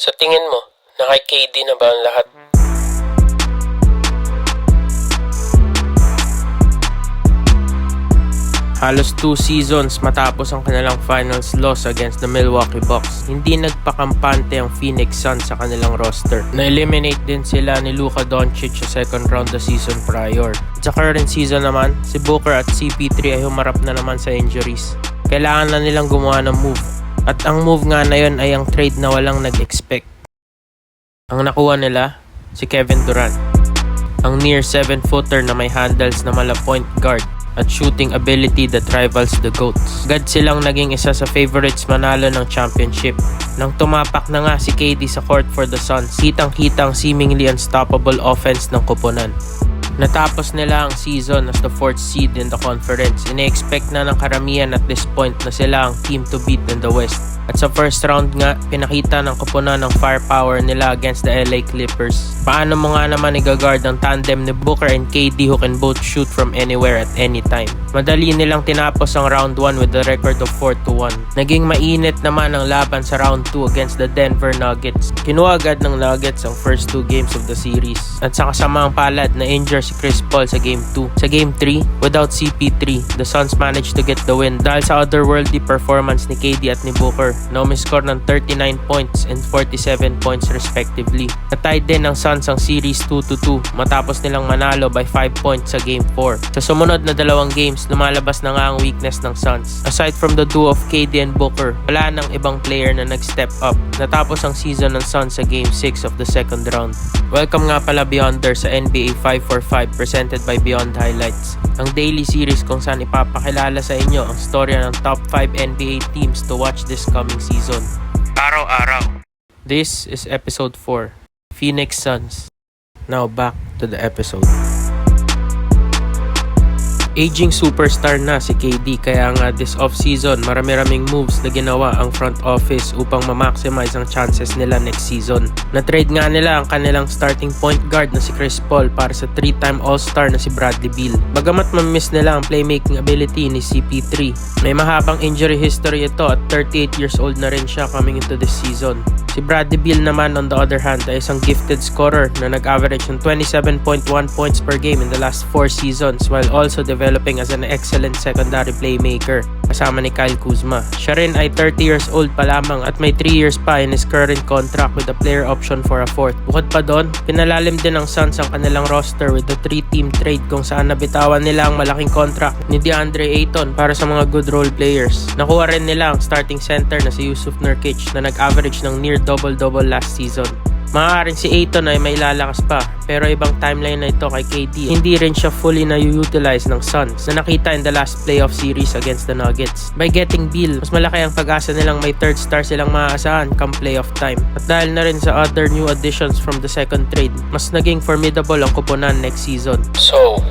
Sa tingin mo, na kay KD na ba ang lahat? Halos 2 seasons matapos ang kanilang finals loss against the Milwaukee Bucks, hindi nagpakampante ang Phoenix Suns sa kanilang roster. Na-eliminate din sila ni Luka Doncic sa second round the season prior. Sa current season naman, si Booker at CP3 ay humarap na naman sa injuries. Kailangan na nilang gumawa ng move. At ang move nga na yun ay ang trade na walang nag-expect. Ang nakuha nila, si Kevin Durant. Ang near 7-footer na may handles na mala point guard at shooting ability that rivals the GOATs. Agad silang naging isa sa favorites manalo ng championship. Nang tumapak na nga si KD sa court for the Suns, kitang-kitang seemingly unstoppable offense ng koponan. Natapos nila ang season as the 4th seed in the conference. Ine-expect na ng karamihan at this point na sila ang team to beat in the West. At sa first round nga, pinakita ng koponan ng firepower nila against the LA Clippers. Paano mo nga naman i-guard ang tandem ni Booker and KD who can both shoot from anywhere at any time? Madali nilang tinapos ang round 1 with the record of 4-1. Naging mainit naman ang laban sa round 2 against the Denver Nuggets. Kinuha agad ng Nuggets ang first 2 games of the series. At sa kasamaang palad na injure si Chris Paul sa Game 2. Sa Game 3, without CP3, the Suns managed to get the win dahil sa otherworldly performance ni KD at ni Booker na umiscore ng 39 points and 47 points respectively. Natay din ng Suns ang series 2-2 matapos nilang manalo by 5 points sa Game 4. Sa sumunod na dalawang games, lumalabas na nga ang weakness ng Suns. Aside from the duo of KD and Booker, wala nang ibang player na nag-step up. Natapos ang season ng Suns sa Game 6 of the second round. Welcome nga pala Beyonder sa NBA 545 presented by Beyond Highlights. Ang daily series kung saan ipapakilala sa inyo ang storya ng top 5 NBA teams to watch this coming season. Araw-araw. This is episode 4, Phoenix Suns. Now back to the episode. Aging superstar na si KD kaya nga this off-season marami-raming moves na ginawa ang front office upang ma-maximize ang chances nila next season. Na-trade nga nila ang kanilang starting point guard na si Chris Paul para sa 3-time All-Star na si Bradley Beal. Bagamat ma-miss nila ang playmaking ability ni CP3, may mahabang injury history ito at 38 years old na rin siya coming into this season. Si Bradley Beal naman on the other hand ay isang gifted scorer na nag-average ng 27.1 points per game in the last 4 seasons while also developing as an excellent secondary playmaker kasama ni Kyle Kuzma. Siya rin ay 30 years old pa lamang at may 3 years pa in his current contract with a player option for a 4th. Bukod pa doon, pinalalim din ng Suns ang kanilang roster with the 3-team trade kung saan nabitawan nila ang malaking contract ni DeAndre Ayton para sa mga good role players. Nakuha rin nila ang starting center na si Jusuf Nurkic na nag-average ng near double-double last season. Maaaring si Ayton ay may lalakas pa pero ibang timeline na ito kay KD. Hindi rin siya fully na-utilize ng Suns na nakita in the last playoff series against the Nuggets. By getting Beal, mas malaki ang pag-asa nilang may third star silang maaasahan come playoff time. At dahil na rin sa other new additions from the second trade, mas naging formidable ang koponan next season. So,